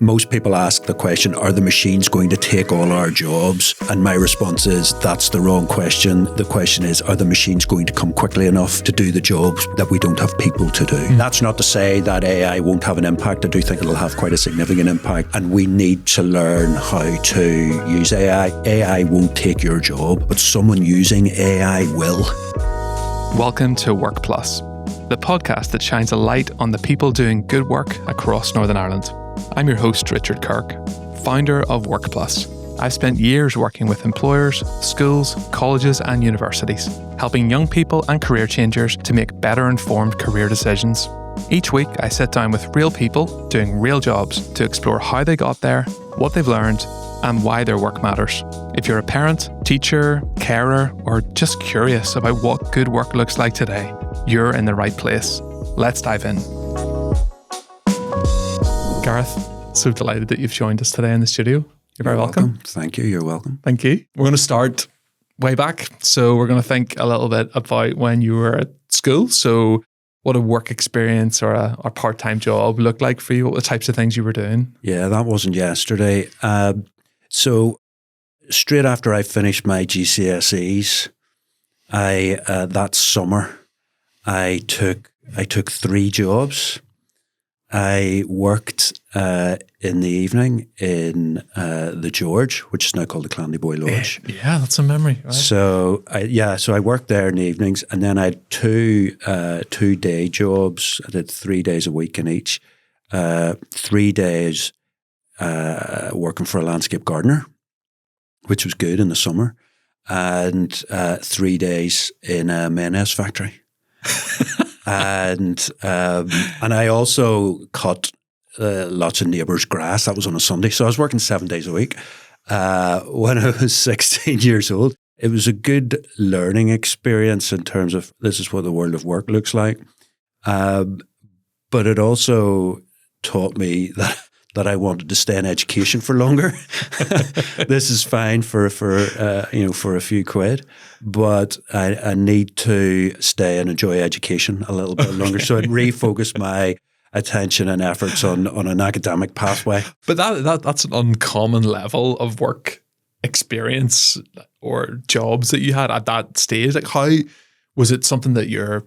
Most people ask the question, are the machines going to take all our jobs? And my response is, that's the wrong question. The question is, are the machines going to come quickly enough to do the jobs that we don't have people to do? That's not to say that AI won't have an impact. I do think it'll have quite a significant impact. And we need to learn how to use AI. AI won't take your job, but someone using AI will. Welcome to Workplus, the podcast that shines a light on the people doing good work across Northern Ireland. I'm your host, Richard Kirk, founder of Workplus. I've spent years working with employers, schools, colleges and universities, helping young people and career changers to make better informed career decisions. Each week, I sit down with real people doing real jobs to explore how they got there, what they've learned, and why their work matters. If you're a parent, teacher, carer, or just curious about what good work looks like today, you're in the right place. Let's dive in. Gareth, so delighted that you've joined us today in the studio. You're very welcome. Thank you. You're welcome. Thank you. We're going to start way back. So we're going to think a little bit about when you were at school. So what a work experience or a part-time job looked like for you. What were the types of things you were doing? Yeah, that wasn't yesterday. So straight after I finished my GCSEs, that summer, I took 3 jobs. I worked in the evening in the George, which is now called the Clandyboy Lodge. Yeah, that's a memory. Right? So I worked there in the evenings, and then I had two day jobs. I did 3 days a week in each. 3 days working for a landscape gardener, which was good in the summer, and 3 days in a mayonnaise factory. And I also cut lots of neighbours' grass. That was on a Sunday. So I was working 7 days a week when I was 16 years old. It was a good learning experience in terms of this is what the world of work looks like. But it also taught me that I wanted to stay in education for longer. This is fine for a few quid, but I need to stay and enjoy education a little bit longer. So I'd refocus my attention and efforts on an academic pathway. But that's an uncommon level of work experience or jobs that you had at that stage. Like, how was it something that your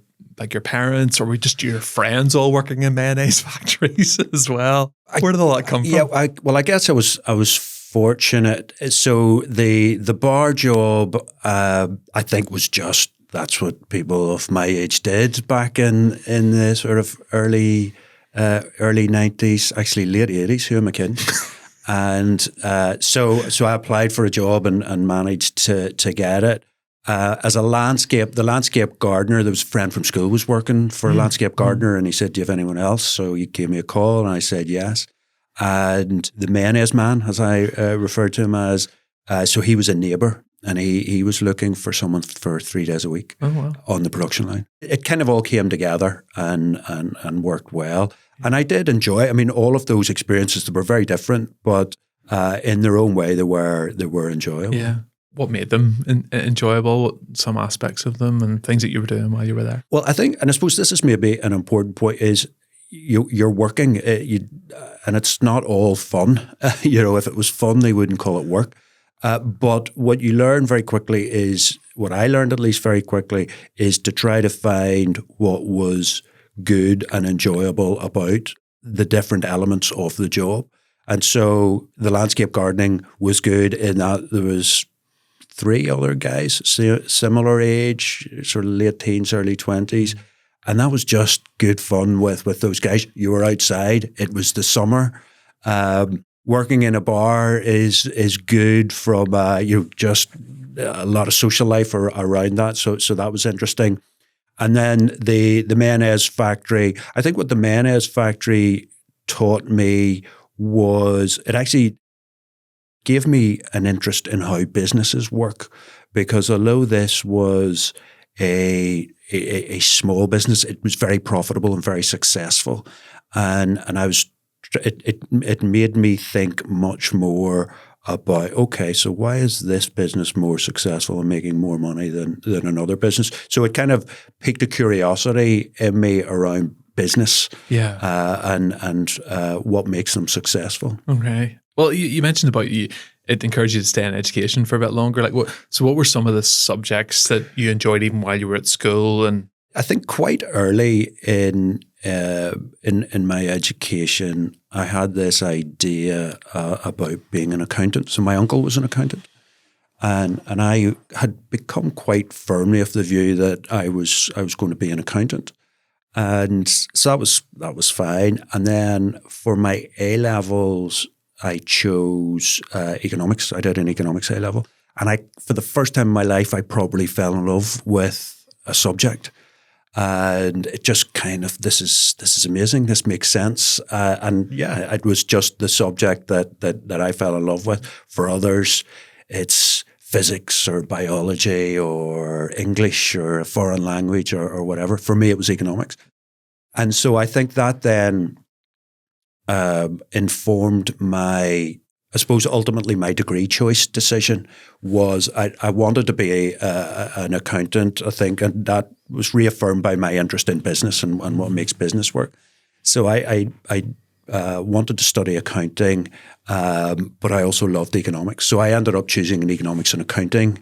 parents or were just your friends all working in mayonnaise factories as well? Where did all that come from? Yeah, I guess I was fortunate. So the bar job, I think, was just that's what people of my age did back in the sort of early 90s, actually late 80s. Who am I kidding? And so I applied for a job and managed to get it. As the landscape gardener, there was a friend from school was working for a landscape gardener, and he said, do you have anyone else? So he gave me a call and I said yes. And the mayonnaise man, as I referred to him as, so he was a neighbour and he was looking for someone for 3 days a week on the production line. It kind of all came together and worked well. And I did enjoy it. I mean, all of those experiences, they were very different, but in their own way, they were enjoyable. Yeah. What made them enjoyable? What some aspects of them and things that you were doing while you were there? Well, I think, and I suppose this is maybe an important point, is you're working, and it's not all fun. If it was fun, they wouldn't call it work. But what you learn very quickly is, what I learned at least very quickly, is to try to find what was good and enjoyable about the different elements of the job. And so the landscape gardening was good in that there was 3 other guys, similar age, sort of late teens, early 20s. And that was just good fun with those guys. You were outside. It was the summer. Working in a bar is good from, just a lot of social life around that. So that was interesting. And then the mayonnaise factory, I think what the mayonnaise factory taught me was it actually gave me an interest in how businesses work, because although this was a small business, it was very profitable and very successful, and it made me think much more about, okay, so why is this business more successful and making more money than another business? So it kind of piqued a curiosity in me around business, Yeah. and what makes them successful. Okay. Well, you mentioned about it encouraged you to stay in education for a bit longer. Like, what were some of the subjects that you enjoyed even while you were at school? And I think quite early in my education, I had this idea about being an accountant. So my uncle was an accountant, and I had become quite firmly of the view that I was going to be an accountant, and so that was fine. And then for my A levels, I chose economics. I did an economics A level, and for the first time in my life, I probably fell in love with a subject. And it just kind of, this is amazing. This makes sense. And yeah, it was just the subject that I fell in love with. For others, it's physics or biology or English or a foreign language or whatever. For me, it was economics. And so I think that then informed I suppose ultimately my degree choice decision was I wanted to be an accountant, I think, and that was reaffirmed by my interest in business and what makes business work. So I wanted to study accounting, but I also loved economics. So I ended up choosing an economics and accounting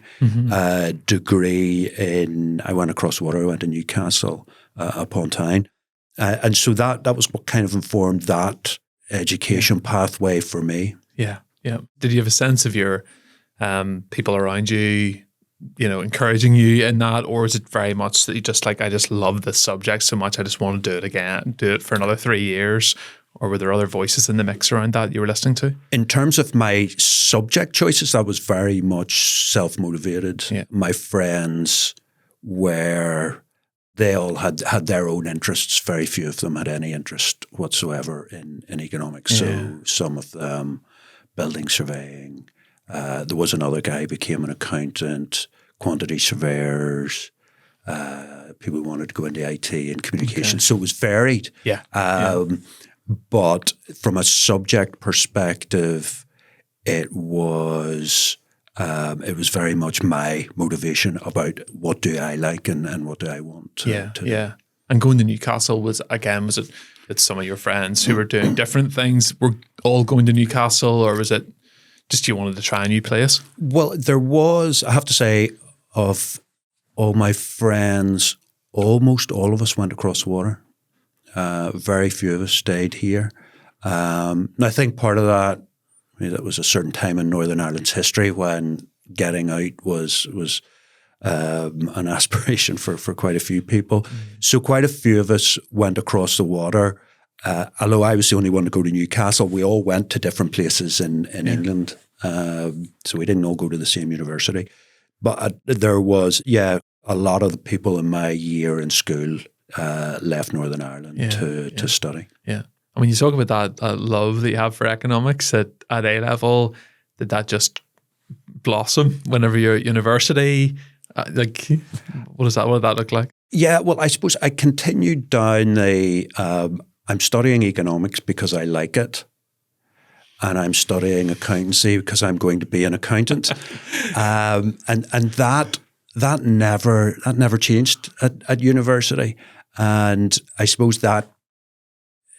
degree I went across the water, I went to Newcastle upon Tyne. And so that was what kind of informed that education pathway for me. Yeah, yeah. Did you have a sense of your people around you, encouraging you in that, or is it very much that you just like, I just love this subject so much, I just want to do it again, do it for another 3 years? Or were there other voices in the mix around that you were listening to? In terms of my subject choices, that was very much self-motivated. Yeah. My friends they all had their own interests. Very few of them had any interest whatsoever in economics. Yeah. So some of them building surveying. There was another guy who became an accountant, quantity surveyors, people who wanted to go into IT and communication. Okay. So it was varied. Yeah. But from a subject perspective, it was very much my motivation about what do I like and what do I want to do. Yeah. And going to Newcastle was it some of your friends who were doing different things were all going to Newcastle, or was it just you wanted to try a new place? Well, there was, I have to say, of all my friends, almost all of us went across the water. Very few of us stayed here. And I think part of that, that was a certain time in Northern Ireland's history when getting out was an aspiration for quite a few people. Mm. So quite a few of us went across the water. Although I was the only one to go to Newcastle, we all went to different places in England. So we didn't all go to the same university. But there was, a lot of the people in my year in school left Northern Ireland to study. Yeah. And when you talk about that love that you have for economics at A level, did that just blossom whenever you're at university? What did that look like? Yeah, well, I suppose I continued down I'm studying economics because I like it. And I'm studying accountancy because I'm going to be an accountant. And that never changed at university. And I suppose that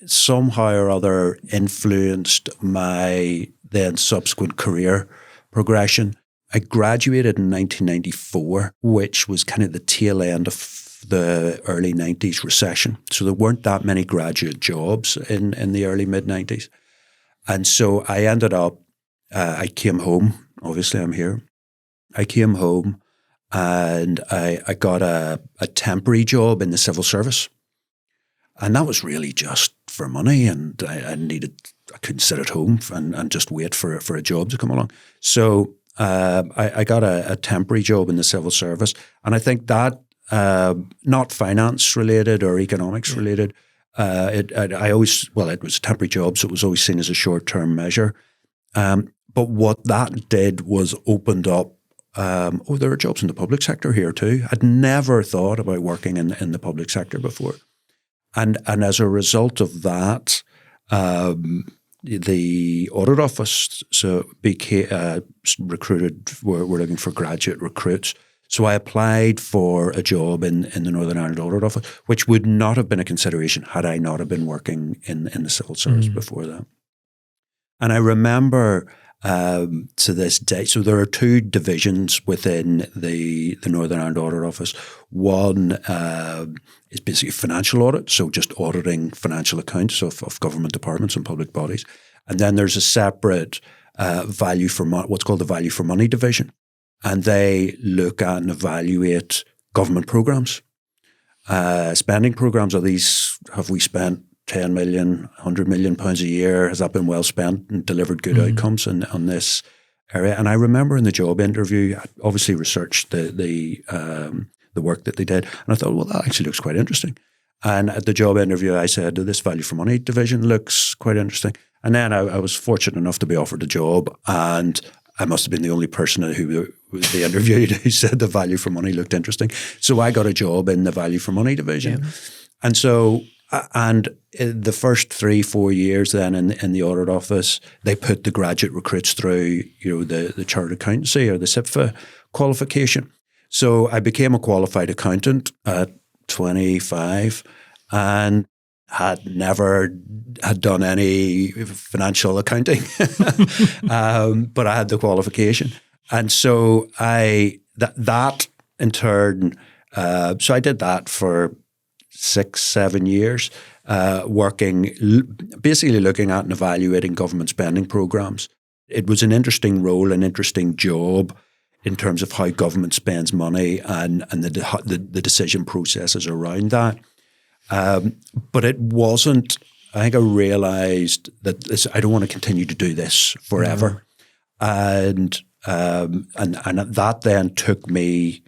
somehow or other influenced my then subsequent career progression. I graduated in 1994, which was kind of the tail end of the early 90s recession. So there weren't that many graduate jobs in the early mid-90s. And so I ended up, I came home. Obviously, I'm here. I came home and I got a temporary job in the civil service. And that was really just for money, and I couldn't sit at home and just wait for a job to come along. So I got a temporary job in the civil service, and I think that not finance related or economics related. It was a temporary job, so it was always seen as a short-term measure. But what that did was opened up. There are jobs in the public sector here too. I'd never thought about working in the public sector before. And as a result of that, the audit office became recruited. We're looking for graduate recruits. So I applied for a job in the Northern Ireland Audit Office, which would not have been a consideration had I not have been working in the civil service before that. And I remember to this day, so there are two divisions within the Northern Ireland Audit Office. One is basically financial audit, so just auditing financial accounts of government departments and public bodies. And then there's a separate what's called the value for money division. And they look at and evaluate government programs, spending programs. Have we spent 10 million, 100 million pounds a year? Has that been well spent and delivered good outcomes on this area? And I remember in the job interview, I obviously researched the work that they did. And I thought, well, that actually looks quite interesting. And at the job interview, I said, this value for money division looks quite interesting. And then I was fortunate enough to be offered a job, and I must have been the only person who they interviewed who said the value for money looked interesting. So I got a job in the value for money division. Yeah. And so, the first 3-4 years then in the audit office, they put the graduate recruits through, the chartered accountancy or the CIPFA qualification. So I became a qualified accountant at 25 and had never done any financial accounting, but I had the qualification. And so that in turn, so I did that for 6-7 years, working, basically looking at and evaluating government spending programs. It was an interesting role, an interesting job in terms of how government spends money and the decision processes around that. But it wasn't, I think I realized that I don't want to continue to do this forever. And that then took me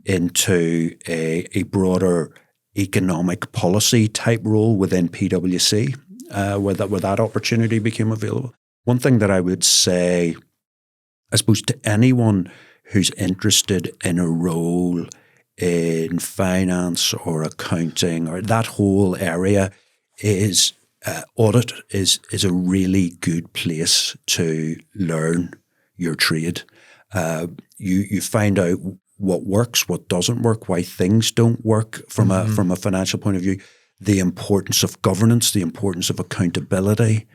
into a broader economic policy type role within PwC, where that opportunity became available. One thing that I would say, I suppose, to anyone who's interested in a role in finance or accounting or that whole area, is audit is a really good place to learn your trade. You find out what works, what doesn't work, why things don't work from a financial point of view, the importance of governance, the importance of accountability,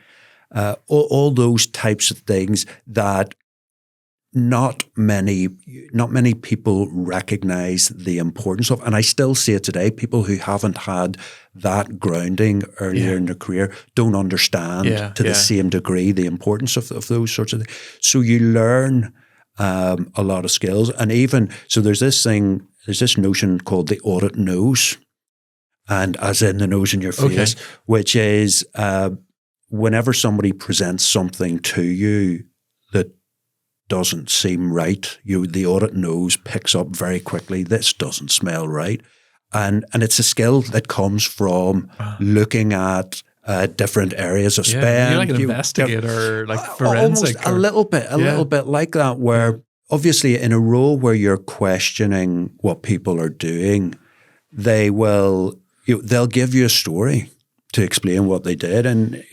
all those types of things that not many people recognize the importance of. And I still see it today. People who haven't had that grounding earlier in their career don't understand to the same degree the importance of those sorts of things. So you learn a lot of skills. And even, so there's this notion called the audit nose, and as in the nose in your face, which is whenever somebody presents something to you that doesn't seem right, the audit nose picks up very quickly, this doesn't smell right. And it's a skill that comes from looking at different areas of spend. You're like an investigator, like forensic. Almost a little bit like that, where obviously in a role where you're questioning what people are doing, they'll give you a story to explain what they did. And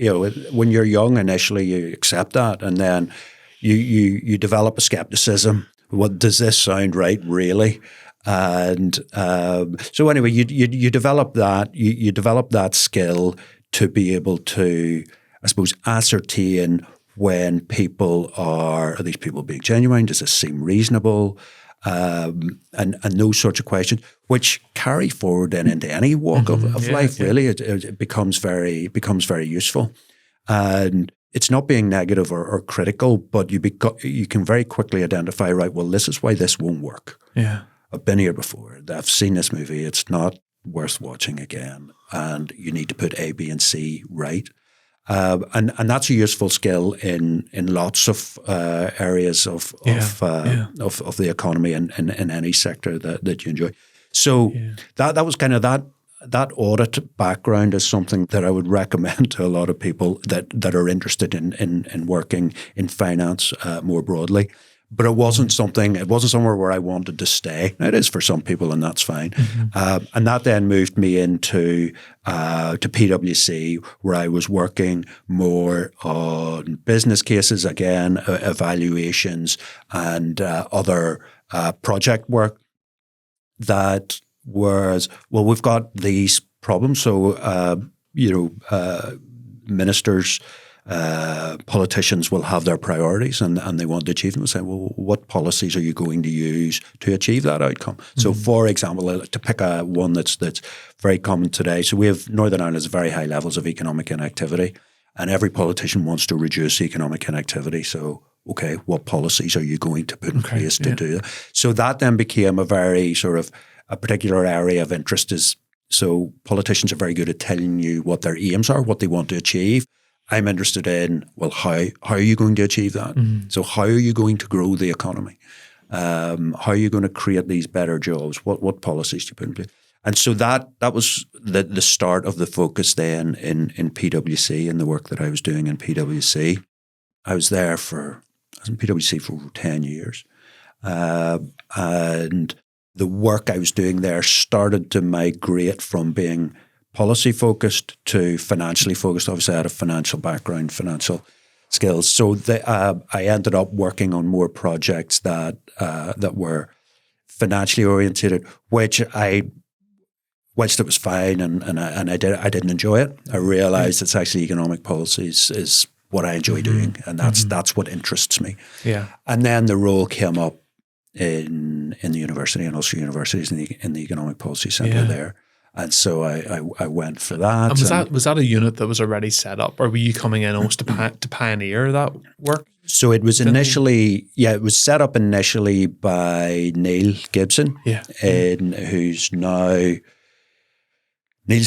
when you're young, initially you accept that, and then you develop a skepticism. What does this sound right, really? And so anyway, you develop that. You develop that skill to be able to, I suppose, ascertain when people are these people being genuine? Does this seem reasonable? And those sorts of questions, which carry forward then into any walk of life. Really, it becomes very useful. And it's not being negative or critical, but you can very quickly identify, right, well, this is why this won't work. Yeah. I've been here before. I've seen this movie. It's not worth watching again. And you need to put A, B, and C right. And that's a useful skill in lots of areas of the economy and in any sector that you enjoy. So that was kind of that audit background is something that I would recommend to a lot of people that are interested in working in finance more broadly. But it wasn't somewhere where I wanted to stay. Now, it is for some people, and that's fine. And that then moved me into to PwC, where I was working more on business cases, again, evaluations, and other project work. that was, well, we've got these problems. So, ministers, politicians will have their priorities and they want to achieve them. And say, well, what policies are you going to use to achieve that outcome? Mm-hmm. So, for example, to pick one that's very common today. So we have Northern Ireland has very high levels of economic inactivity, and every politician wants to reduce economic inactivity. So, okay, what policies are you going to put in place to do that? So that then became a very sort of a particular area of interest. So politicians are very good at telling you what their aims are, what they want to achieve. I'm interested in, well, how are you going to achieve that? Mm-hmm. So how are you going to grow the economy? How are you going to create these better jobs? What policies do you put in place? And so that was the start of the focus then in PwC and the work that I was doing in PwC. I was in PwC for 10 years. And the work I was doing there started to migrate from being policy focused to financially focused. Obviously, I had a financial background, financial skills. So I ended up working on more projects that were financially oriented, whilst it was fine and I didn't enjoy it. I realized it's actually economic policies is what I enjoy doing, and that's what interests me. Yeah. And then the role came up in the university, in Ulster universities, in the economic policy centre there. And so I went for that. And was that a unit that was already set up, or were you coming in almost to pioneer that work? So it was initially, it was set up initially by Neil Gibson, Neil's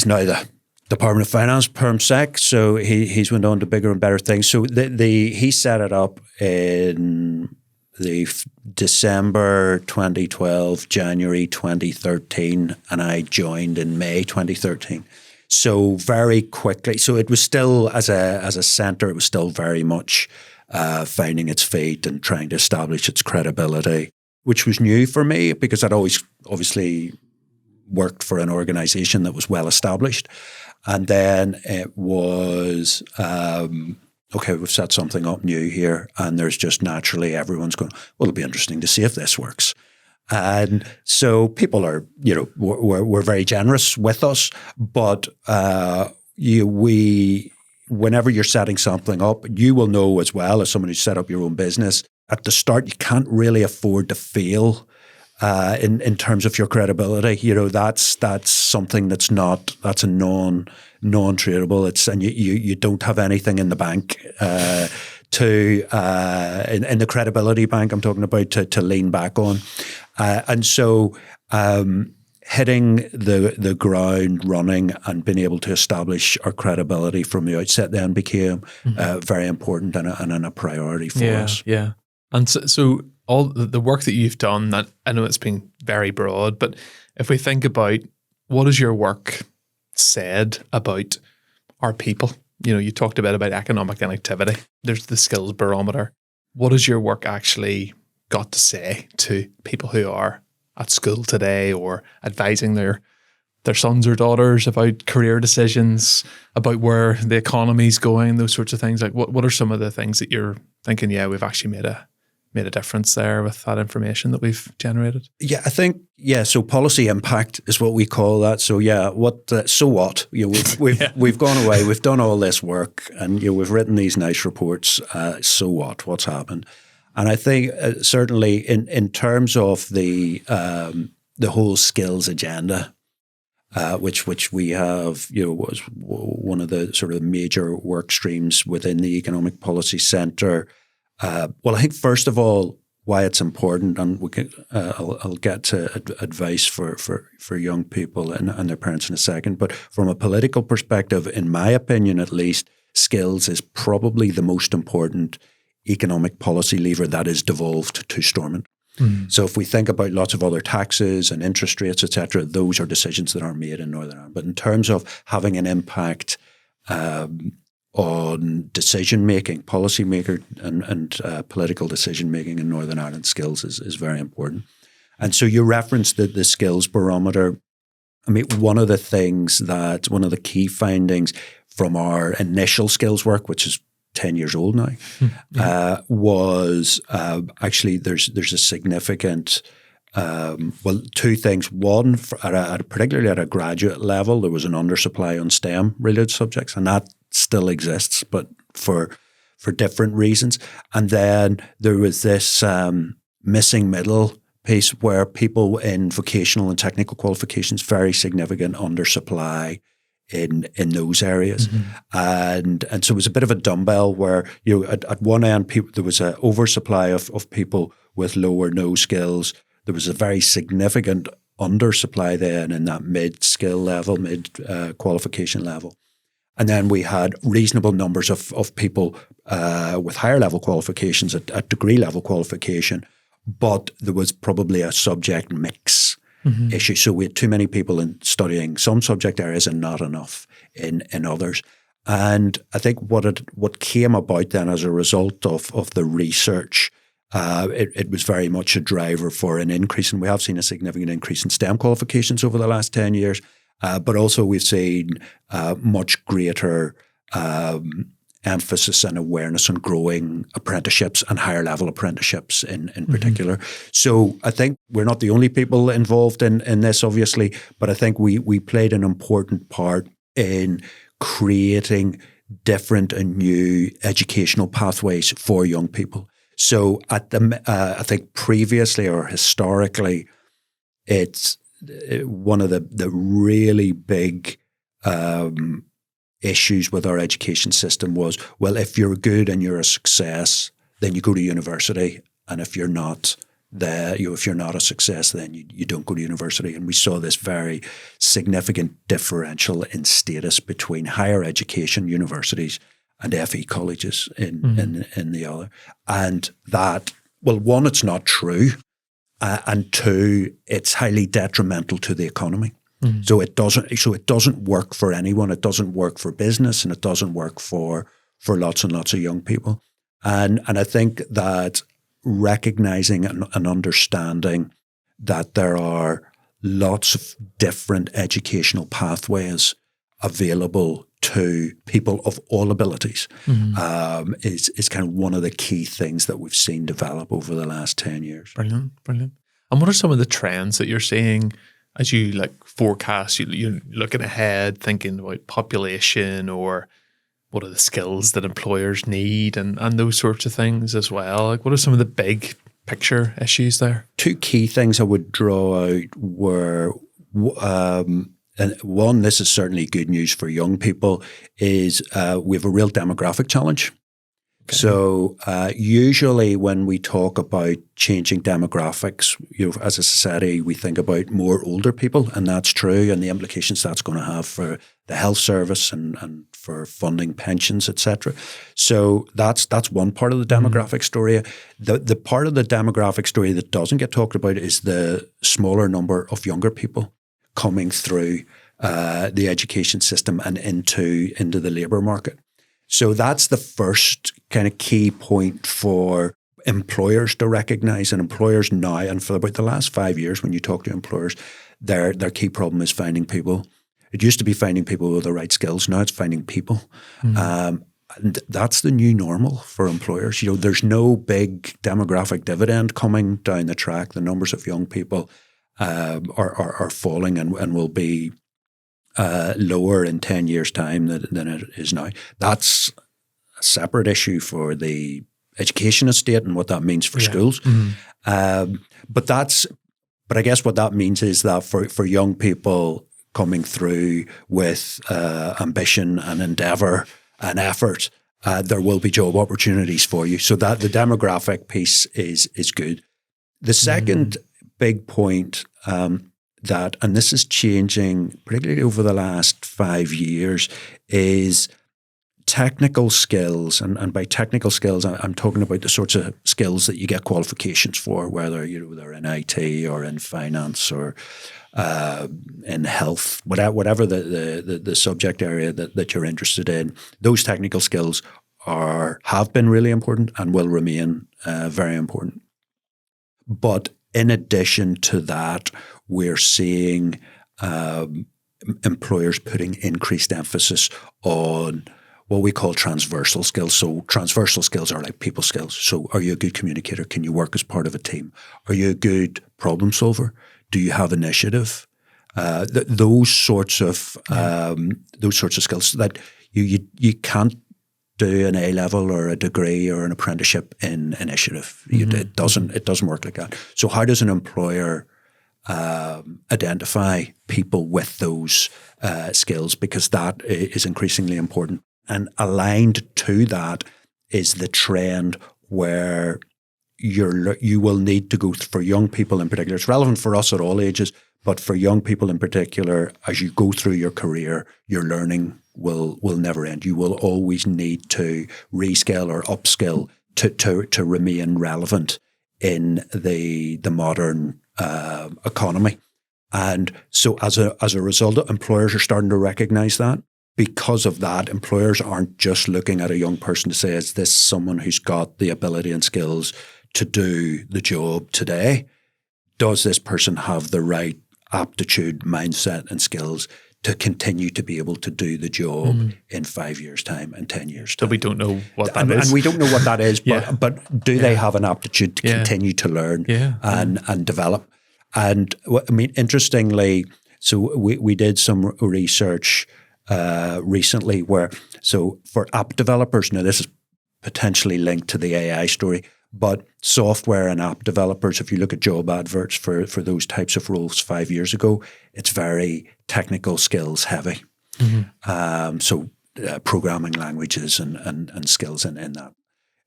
now the Department of Finance, Perm Sec. So he's went on to bigger and better things. So he set it up in the December 2012, January 2013, and I joined in May 2013. So very quickly. So it was still, as a centre, it was still very much finding its feet and trying to establish its credibility, which was new for me because I'd always obviously worked for an organisation that was well established. And then it was, okay, we've set something up new here, and there's just naturally everyone's going, well, it'll be interesting to see if this works. And so people are, we're very generous with us, but whenever you're setting something up, you will know as well as someone who's set up your own business, at the start you can't really afford to fail. In terms of your credibility, that's something that's a non-tradable. And you don't have anything in the bank in the credibility bank I'm talking about to lean back on, and so hitting the ground running and being able to establish our credibility from the outset then became very important and a priority for us. Yeah, and so all the work that you've done, that I know it's been very broad, but if we think about what has your work said about our people, you talked a bit about economic inactivity. There's the Skills Barometer. What has your work actually got to say to people who are at school today or advising their sons or daughters about career decisions, about where the economy's going, those sorts of things? Like what are some of the things that you're thinking, we've actually made a difference there with that information that we've generated? Yeah, I think, so policy impact is what we call that. So so what? We've gone away, we've done all this work and we've written these nice reports. So what? What's happened? And I think certainly in terms of the whole skills agenda, which we have, was one of the sort of major work streams within the Economic Policy Centre. Well, I think first of all, why it's important, and I'll get to advice for young people and their parents in a second. But from a political perspective, in my opinion, at least, skills is probably the most important economic policy lever that is devolved to Stormont. Mm. So if we think about lots of other taxes and interest rates, etc., those are decisions that are made in Northern Ireland. But in terms of having an impact on decision-making, policy-maker and political decision-making in Northern Ireland, skills is very important. And so you referenced the Skills Barometer. I mean, one of the key findings from our initial skills work, which is 10 years old now, was actually there's a significant Well, two things. One, particularly at a graduate level, there was an undersupply on STEM-related subjects, and that still exists, but for different reasons. And then there was this missing middle piece where people in vocational and technical qualifications, very significant undersupply in those areas. And so it was a bit of a dumbbell where, at one end, there was an oversupply of people with low or no skills. There was a very significant undersupply then in that mid-skill level, mid-qualification level. And then we had reasonable numbers of people with higher level qualifications, at degree level qualification, but there was probably a subject mix issue. So we had too many people studying some subject areas and not enough in others. And I think what came about then as a result of the research, it was very much a driver for an increase, and we have seen a significant increase in STEM qualifications over the last 10 years. But also we've seen much greater emphasis and awareness on growing apprenticeships and higher level apprenticeships in particular. So I think we're not the only people involved in this, obviously, but I think we played an important part in creating different and new educational pathways for young people. So I think previously or historically, it's one of the really big issues with our education system was, well, if you're good and you're a success, then you go to university, and if you're not if you're not a success, then you don't go to university. And we saw this very significant differential in status between higher education, universities, and FE colleges in the other. And that, well, one, it's not true. And two, it's highly detrimental to the economy. So it doesn't work for anyone. It doesn't work for business, and it doesn't work for lots and lots of young people. And I think that recognizing and understanding that there are lots of different educational pathways available to people of all abilities is kind of one of the key things that we've seen develop over the last 10 years. Brilliant. And what are some of the trends that you're seeing as you forecast? You're looking ahead, thinking about population, or what are the skills that employers need, and those sorts of things as well. What are some of the big picture issues there? Two key things I would draw out were, and one, this is certainly good news for young people, is we have a real demographic challenge. Okay. So usually when we talk about changing demographics, as a society, we think about more older people, and that's true, and the implications that's going to have for the health service and for funding pensions, etc. So that's one part of the demographic story. The part of the demographic story that doesn't get talked about is the smaller number of younger people coming through the education system and into the labour market. So that's the first kind of key point for employers to recognise, and employers now, and for about the last 5 years, when you talk to employers, their key problem is finding people. It used to be finding people with the right skills. Now it's finding people. And that's the new normal for employers. There's no big demographic dividend coming down the track. The numbers of young people are falling and will be lower in 10 years' time than it is now. That's a separate issue for the education estate and what that means for schools. But I guess what that means is that for young people coming through with ambition and endeavour and effort, there will be job opportunities for you. So that the demographic piece is good. The second big point and this is changing particularly over the last 5 years, is technical skills. And by technical skills, I'm talking about the sorts of skills that you get qualifications for, whether they're in IT or in finance or in health, whatever the subject area that you're interested in. Those technical skills have been really important and will remain very important. But in addition to that, we're seeing employers putting increased emphasis on what we call transversal skills. So transversal skills are like people skills. So are you a good communicator? Can you work as part of a team? Are you a good problem solver? Do you have initiative? Those sorts of skills that you can't do an A-level or a degree or an apprenticeship in initiative. It doesn't work like that. So how does an employer identify people with those skills? Because that is increasingly important. And aligned to that is the trend where you will need to go for young people in particular. It's relevant for us at all ages, but for young people in particular, as you go through your career, your learning will never end. You will always need to reskill or upskill to remain relevant in the modern economy. And so as a result, employers are starting to recognize that. Because of that, employers aren't just looking at a young person to say, is this someone who's got the ability and skills to do the job today? Does this person have the right aptitude, mindset and skills to continue to be able to do the job in 5 years' time and 10 years' time? So we don't know what that is. And we don't know what that is, but do they have an aptitude to continue to learn and develop? And I mean, interestingly, so we did some research recently so for app developers, now this is potentially linked to the AI story, but software and app developers, if you look at job adverts for those types of roles 5 years ago, it's very technical skills heavy. So programming languages and skills in that.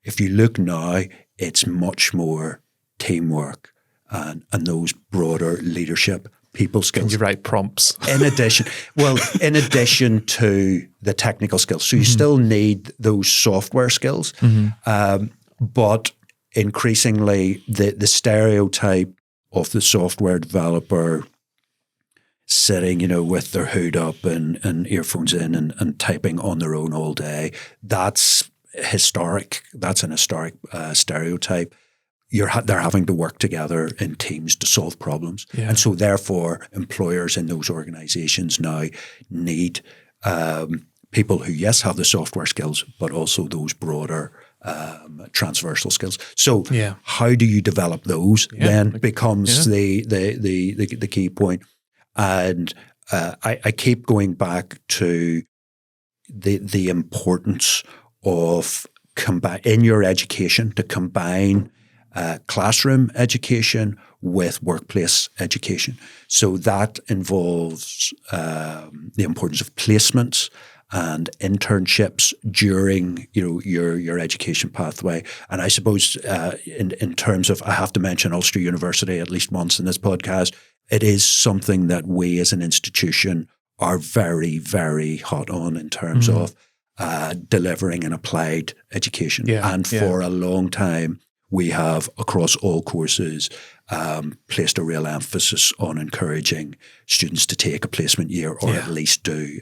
If you look now, it's much more teamwork and those broader leadership, people skills. Can you write prompts? In addition to the technical skills. So you still need those software skills, but increasingly the stereotype of the software developer sitting, with their hood up and earphones in and typing on their own all day, that's historic. That's an historic stereotype. They're having to work together in teams to solve problems. Yeah. And so therefore employers in those organizations now need people who, yes, have the software skills, but also those broader transversal skills. So how do you develop those then becomes the key point. And I keep going back to the importance of in your education to combine classroom education with workplace education. So that involves the importance of placements and internships during your education pathway. And I suppose in terms of, I have to mention Ulster University at least once in this podcast, it is something that we as an institution are very, very hot on in terms of delivering an applied education. And for a long time, we have, across all courses, placed a real emphasis on encouraging students to take a placement year or at least do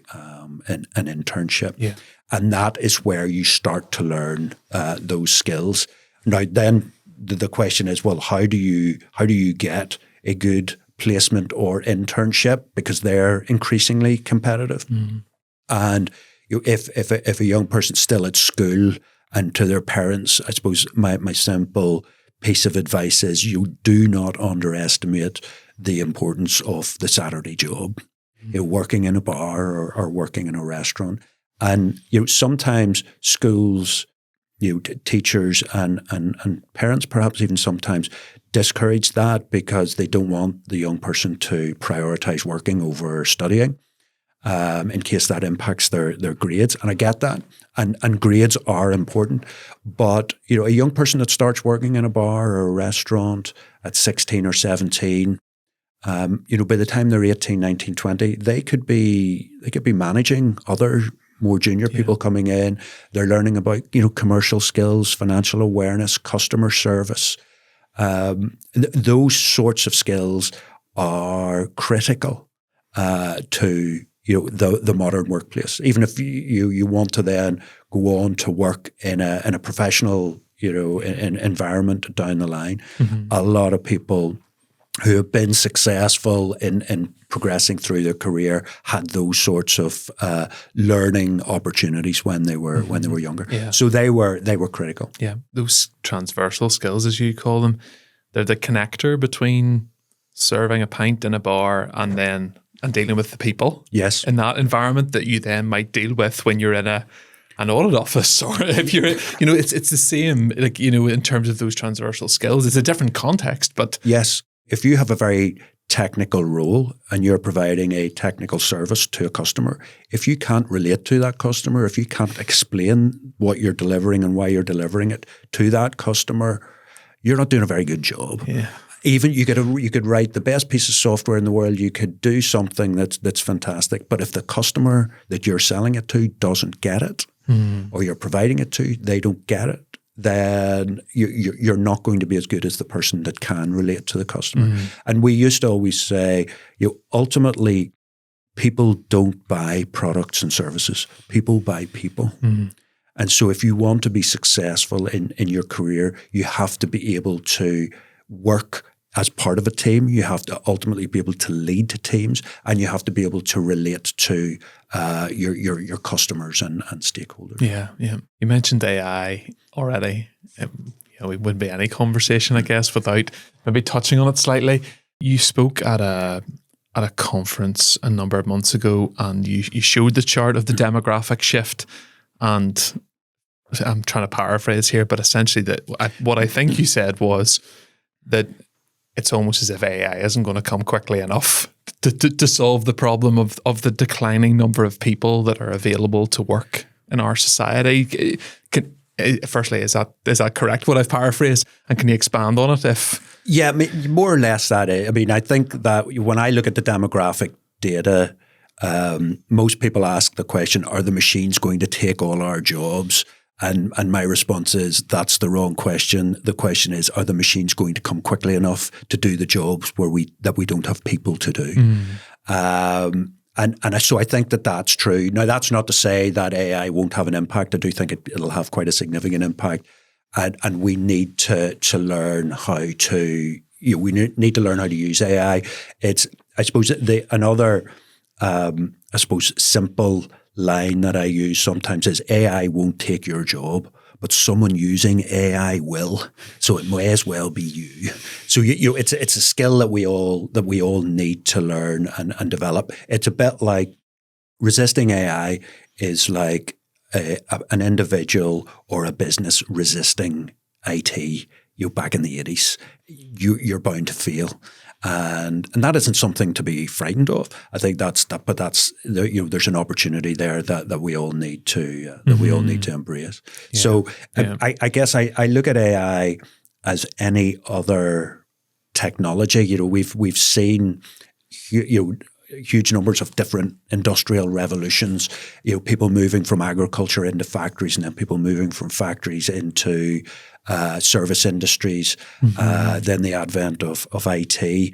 an internship. Yeah. And that is where you start to learn those skills. Now, then the question is, well, how do you get a good placement or internship? Because they're increasingly competitive. And if a young person's still at school, and to their parents, I suppose my simple piece of advice is you do not underestimate the importance of the Saturday job. Working in a bar or working in a restaurant. And sometimes schools, teachers and parents perhaps even sometimes discourage that because they don't want the young person to prioritize working over studying. In case that impacts their grades. And I get that. And grades are important. But, a young person that starts working in a bar or a restaurant at 16 or 17, by the time they're 18, 19, 20, they could be managing other more junior people coming in. They're learning about, commercial skills, financial awareness, customer service. Those sorts of skills are critical to the modern workplace. Even if you want to then go on to work in a professional environment down the line, a lot of people who have been successful in progressing through their career had those sorts of learning opportunities when they were younger. Yeah. So they were critical. Yeah, those transversal skills, as you call them, they're the connector between serving a pint in a bar and dealing with the people. Yes. In that environment that you then might deal with when you're in an audit office, or if you're, it's the same, in terms of those transversal skills. It's a different context, but yes. If you have a very technical role and you're providing a technical service to a customer, if you can't relate to that customer, if you can't explain what you're delivering and why you're delivering it to that customer, you're not doing a very good job. Yeah. Even you could write the best piece of software in the world, you could do something that's fantastic, but if the customer that you're selling it to doesn't get it, or you're providing it to, they don't get it, then you're not going to be as good as the person that can relate to the customer. And we used to always say, ultimately, people don't buy products and services. People buy people. And so if you want to be successful in your career, you have to be able to work as part of a team. You have to ultimately be able to lead teams, and you have to be able to relate to your customers and stakeholders. Yeah. You mentioned AI already. It wouldn't be any conversation, I guess, without maybe touching on it slightly. You spoke at a conference a number of months ago, and you showed the chart of the demographic shift. And I'm trying to paraphrase here, but essentially what I think you said was that it's almost as if AI isn't going to come quickly enough to solve the problem of the declining number of people that are available to work in our society. Firstly, is that correct, what I've paraphrased? And can you expand on it? Yeah, more or less that. I think that when I look at the demographic data, most people ask the question, are the machines going to take all our jobs? And my response is, that's the wrong question. The question is, are the machines going to come quickly enough to do the jobs that we don't have people to do? And so I think that's true. Now, that's not to say that AI won't have an impact. I do think it'll have quite a significant impact. And we need to learn how to, we need to learn how to use AI. It's, I suppose, another simple line that I use sometimes is, AI won't take your job, but someone using AI will. So it may as well be you. So it's a skill that we all need to learn and develop. It's a bit like resisting AI is like an individual or a business resisting IT. Back in the 80s, you're bound to fail. And that isn't something to be frightened of. I think there's an opportunity there that we all need to we all need to embrace. Yeah. So I guess I look at AI as any other technology. We've seen huge numbers of different industrial revolutions. People moving from agriculture into factories, and then people moving from factories into service industries, then the advent of IT.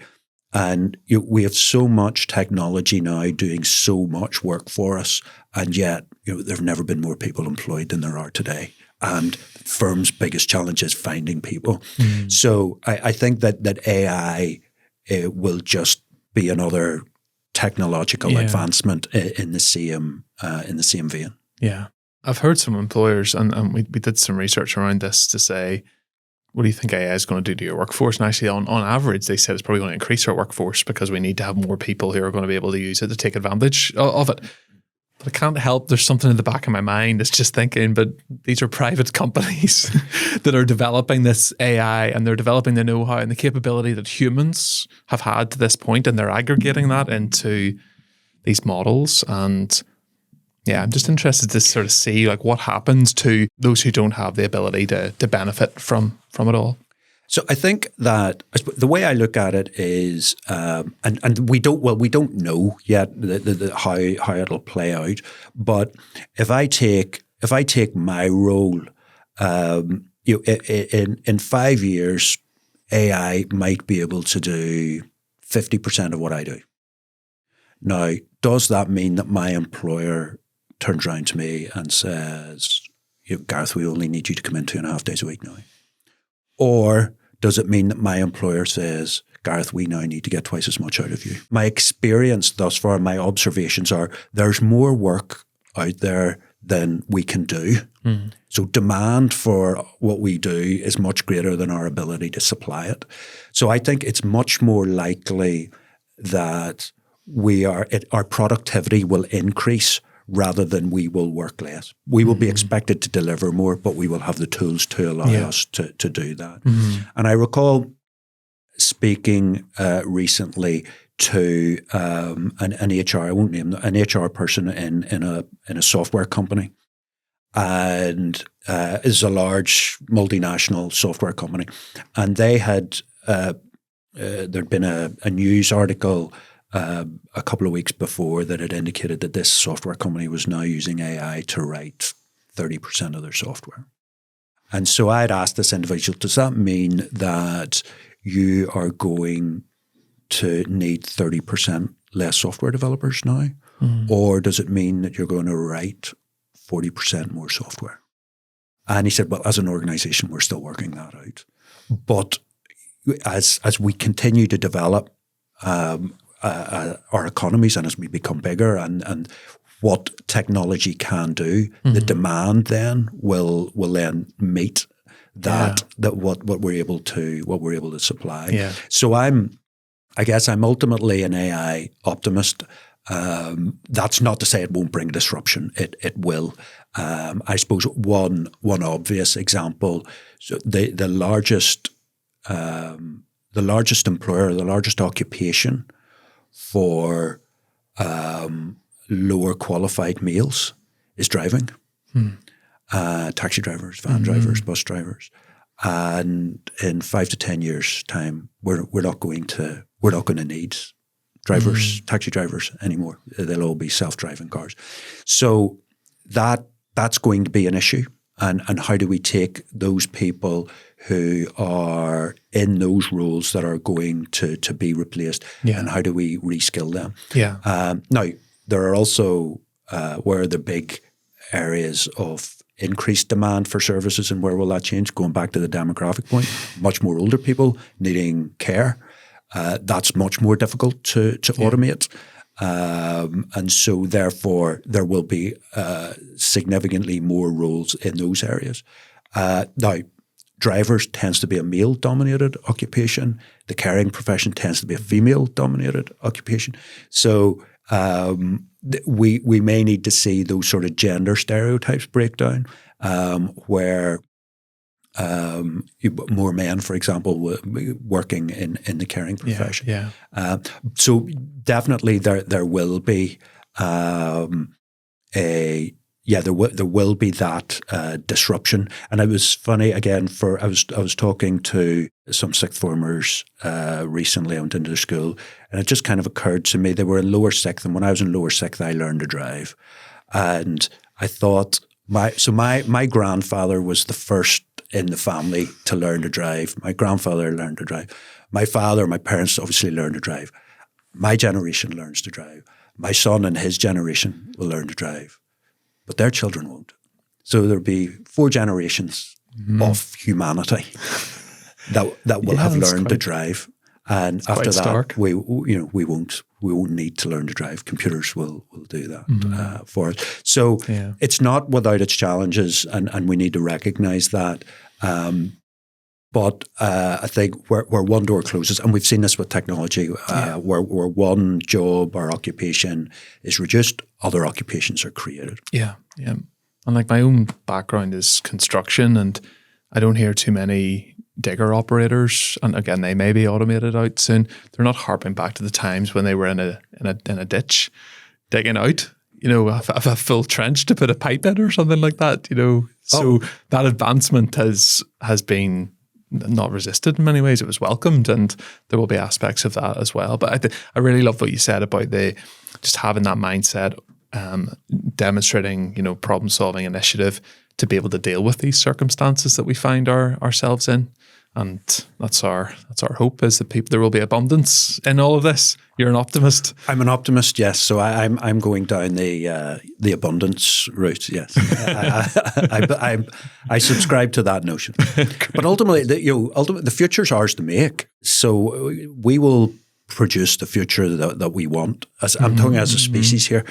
And we have so much technology now doing so much work for us, and yet there have never been more people employed than there are today. And firms' biggest challenge is finding people. So I think that AI will just be another technological advancement in the same vein. Yeah. I've heard some employers, and we did some research around this to say, what do you think AI is going to do to your workforce? And actually, on average, they said it's probably going to increase our workforce because we need to have more people who are going to be able to use it to take advantage of it. But I can't help, there's something in the back of my mind that's just thinking, but these are private companies that are developing this AI, and they're developing the know-how and the capability that humans have had to this point, and they're aggregating that into these models. And yeah, I'm just interested to sort of see what happens to those who don't have the ability to benefit from it all. So I think that the way I look at it is, and we don't know yet how it'll play out. But if I take my role, in 5 years, AI might be able to do 50% of what I do. Now, does that mean that my employer turns around to me and says, Gareth, we only need you to come in 2.5 days a week now? Or does it mean that my employer says, Gareth, we now need to get twice as much out of you. My experience thus far, my observations are there's more work out there than we can do. So demand for what we do is much greater than our ability to supply it. So I think it's much more likely that our productivity will increase rather than we will work less. We will be expected to deliver more, but we will have the tools to allow us to do that. And I recall speaking recently to an HR, I won't name them, an HR person in a software company, and is a large multinational software company, and they had there'd been a news article a couple of weeks before that had indicated that this software company was now using AI to write 30% of their software. And so I had asked this individual, does that mean that you are going to need 30% less software developers now? Or does it mean that you're going to write 40% more software? And he said, well, as an organization, we're still working that out. But as we continue to develop our economies and as we become bigger and what technology can do, the demand then will then meet that what we're able to supply. Yeah. So I guess I'm ultimately an AI optimist. That's not to say it won't bring disruption. It will. I suppose one obvious example. So the largest employer, the largest occupation for lower qualified males is driving. Taxi drivers, van drivers, bus drivers, and in 5 to 10 years' time, we're not going to need drivers, taxi drivers anymore. They'll all be self-driving cars. So that's going to be an issue. And how do we take those people who are in those roles that are going to be replaced, and how do we reskill them? Now, there are also where are the big areas of increased demand for services, and where will that change? Going back to the demographic point, much more older people needing care. That's much more difficult to automate. And so therefore there will be significantly more roles in those areas. Now, drivers tends to be a male-dominated occupation. The caring profession tends to be a female-dominated occupation. So we may need to see those sort of gender stereotypes break down, where more men, for example, working in the caring profession. So definitely there will be there will be that disruption. And it was funny again. I was talking to some sixth formers recently. I went into the school, and it just kind of occurred to me they were in lower sixth, and when I was in lower sixth, I learned to drive, and I thought my grandfather was the first in the family to learn to drive. My grandfather learned to drive. My parents obviously learned to drive. My generation learns to drive. My son and his generation will learn to drive, but their children won't. So there'll be 4 generations of humanity that will have learned to drive, and after that, we won't need to learn to drive. Computers will do that for us. So it's not without its challenges, and we need to recognize that. But I think where one door closes, and we've seen this with technology, where one job or occupation is reduced, other occupations are created. Yeah. And like my own background is construction, and I don't hear too many digger operators, and again, they may be automated out soon. They're not harping back to the times when they were in a ditch digging out, a full trench to put a pipe in or something like that, So that advancement has been not resisted in many ways. It was welcomed, and there will be aspects of that as well. But I really love what you said about just having that mindset, demonstrating, problem solving initiative to be able to deal with these circumstances that we find ourselves in. And that's our hope, is that there will be abundance in all of this. You're an optimist. I'm an optimist, yes. So I'm going down the abundance route. Yes, I subscribe to that notion. But ultimately, the future's ours to make. So we will produce the future that we want. I'm talking as a species here,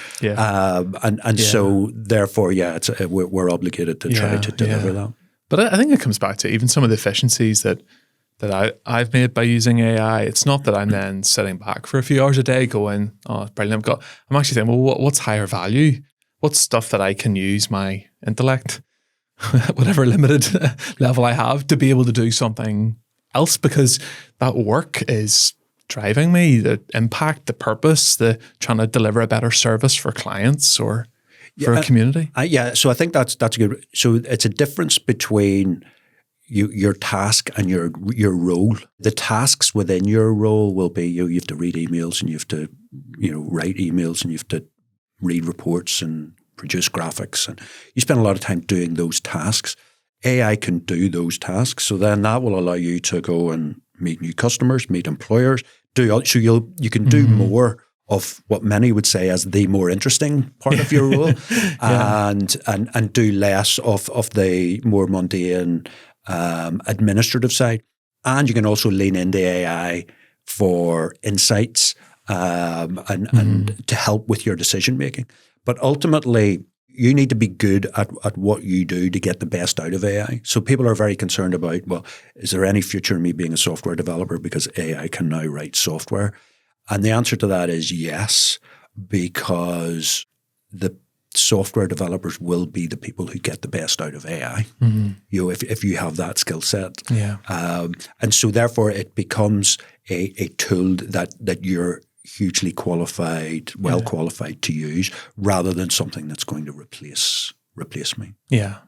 so therefore, we're obligated to try to deliver that. But I think it comes back to even some of the efficiencies that I've made by using AI. It's not that I'm then sitting back for a few hours a day going, oh, brilliant. I'm actually saying, well, what's higher value? What's stuff that I can use my intellect, whatever limited level I have, to be able to do something else? Because that work is driving me, the impact, the purpose, the trying to deliver a better service for clients or for a community. So I think that's good. So it's a difference between your task and your role. The tasks within your role will be you have to read emails, and you have to write emails, and you have to read reports and produce graphics, and you spend a lot of time doing those tasks. AI can do those tasks, so then that will allow you to go and meet new customers, meet employers. You can do more of what many would say as the more interesting part of your role, and do less of the more mundane administrative side. And you can also lean into AI for insights and to help with your decision making. But ultimately, you need to be good at what you do to get the best out of AI. So people are very concerned about, well, is there any future in me being a software developer because AI can now write software? And the answer to that is yes, because the software developers will be the people who get the best out of AI. If you have that skill set, and so therefore it becomes a tool that you're hugely qualified, qualified to use, rather than something that's going to replace me. Yeah.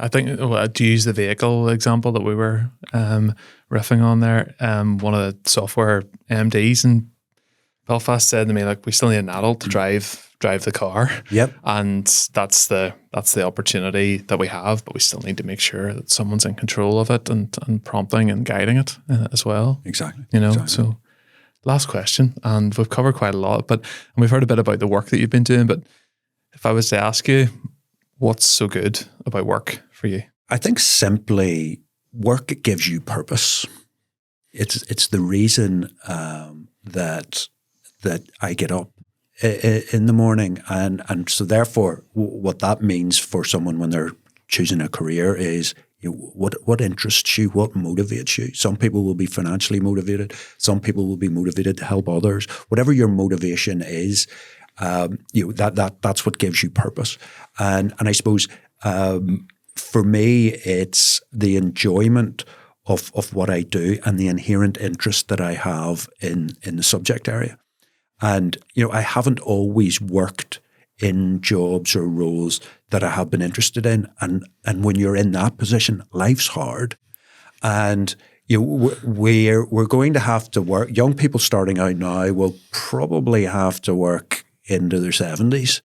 I think to use the vehicle example that we were riffing on there, one of the software MDs in Belfast said to me, like, we still need an adult to drive the car. Yep. And that's the opportunity that we have, but we still need to make sure that someone's in control of it and prompting and guiding it as well. Exactly. So last question, and we've covered quite a lot, and we've heard a bit about the work that you've been doing, but if I was to ask you, what's so good about work for you? I think simply work gives you purpose. It's the reason that I get up in the morning, and so therefore what that means for someone when they're choosing a career is what interests you, what motivates you. Some people will be financially motivated, some people will be motivated to help others. Whatever your motivation is, that's what gives you purpose. And I suppose for me it's the enjoyment of what I do and the inherent interest that I have in the subject area. And, I haven't always worked in jobs or roles that I have been interested in. And when you're in that position, life's hard. And, we're going to have to work. Young people starting out now will probably have to work into their 70s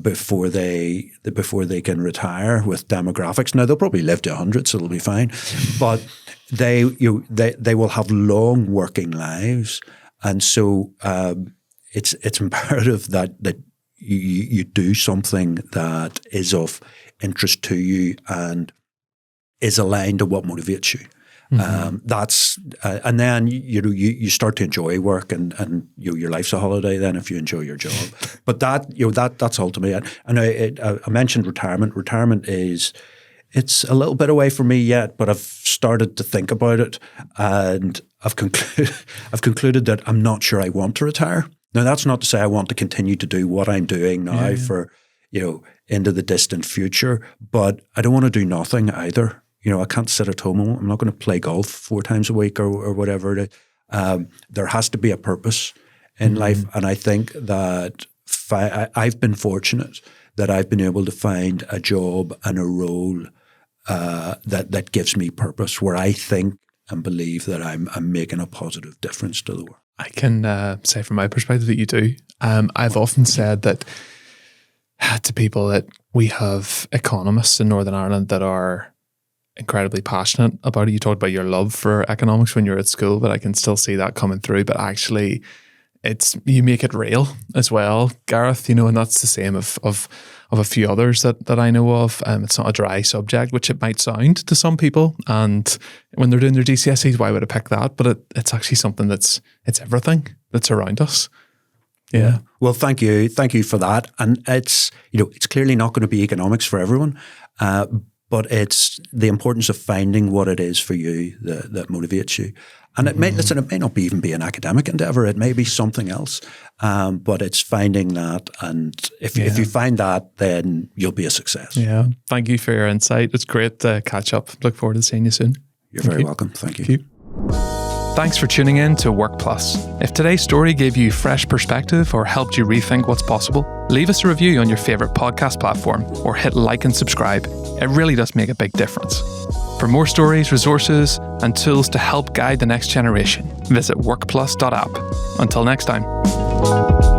before they can retire with demographics. Now, they'll probably live to 100, so it'll be fine. But they will have long working lives. And so it's imperative that you do something that is of interest to you and is aligned to what motivates you. And then you start to enjoy work, and your life's a holiday then if you enjoy your job. But that's ultimately. And I mentioned retirement. Retirement it's a little bit away from me yet, but I've started to think about it, and I've concluded that I'm not sure I want to retire. Now, that's not to say I want to continue to do what I'm doing now for, into the distant future, but I don't want to do nothing either. I can't sit at home. I'm not going to play golf 4 times a week or whatever it is. There has to be a purpose in life, and I think that I've been fortunate that I've been able to find a job and a role that gives me purpose, where I think and believe that I'm making a positive difference to the world. I can say from my perspective that you do. I've often said that to people that we have economists in Northern Ireland that are incredibly passionate about it. You talked about your love for economics when you were at school, but I can still see that coming through. But actually, you make it real as well, Gareth, and that's the same of a few others that I know of. It's not a dry subject, which it might sound to some people. And when they're doing their GCSEs, why would I pick that? But it's actually something it's everything that's around us. Yeah. Well, thank you for that. And it's clearly not going to be economics for everyone, but it's the importance of finding what it is for you that motivates you. And it may not even be an academic endeavor. It may be something else. But it's finding that. And if you find that, then you'll be a success. Yeah. Thank you for your insight. It's great to catch up. Look forward to seeing you soon. You're very welcome. Thank you. Thank you. Thanks for tuning in to Workplus. If today's story gave you fresh perspective or helped you rethink what's possible, leave us a review on your favourite podcast platform or hit like and subscribe. It really does make a big difference. For more stories, resources, and tools to help guide the next generation, visit workplus.app. Until next time.